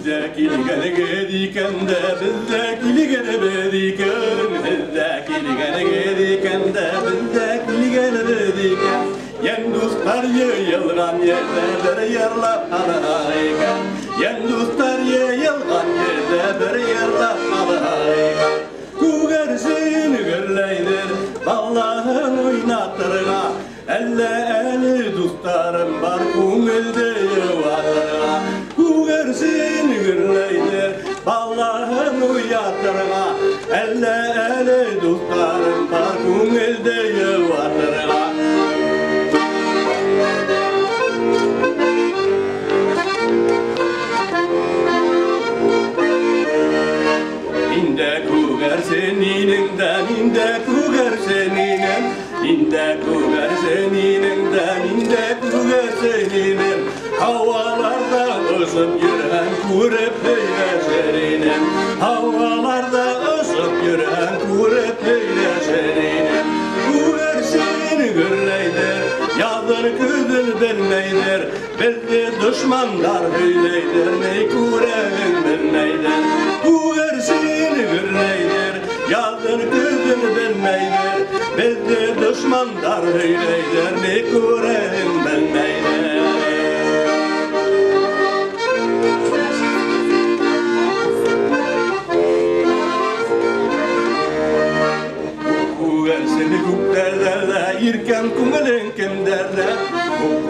bizdeki ligene gediken de bizdeki ligene bediken bizdeki ligene gediken de bizdeki ligene bediken yen dostlar yayılgan yerde bir yerlap alayken yen dostlar yayılgan yerde bir yerlap alayken kugersin gürleydir Allah'ın oynatırga elle dostlarım var kumelde yuvarlarga kugersin gürleydir Allah'ın oynatırga elle dostlarım var kumelde yuvarlarga İnde kuger senininden, inde kuger seninen İnde kuger senininden, inde kuger seninen Havalarda ısıp yürüyen kurep heyleşerinen Havalarda ısıp yürüyen kurep heyleşerinen Kuger seni gürleydir, yazdır kızıl bilmeydir Belki düşmanlar hüyleydir, ney kurenin bilmeydir Kuger seni gürleydir, yazdır kızıl bilmeydir Belki düşmanlar hüyleydir, ney kurenin bilmeydir Kuger seni kuk derlerle, yirken kumelen kim derler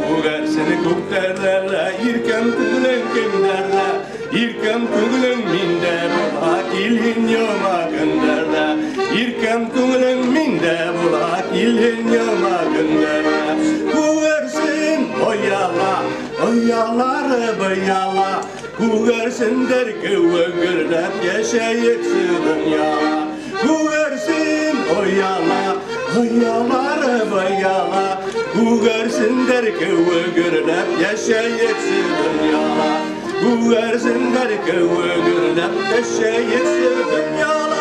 Kuger seni kuk derlerle, yirken kumelen kim derler Yirken kumelen minde bulak ilhin yoma gönderler Yirken kumelen minde bulak ilhin yoma gönderler Kugersin oyala, oyaları bayala Kugersin derki ögürlep yaşayıksın dünyala Kugersin oyala, oyaları bayala Kugersin derki ögürlep yaşayıksın dünyala Kugersin derki ögürlep yaşayıksın dünyala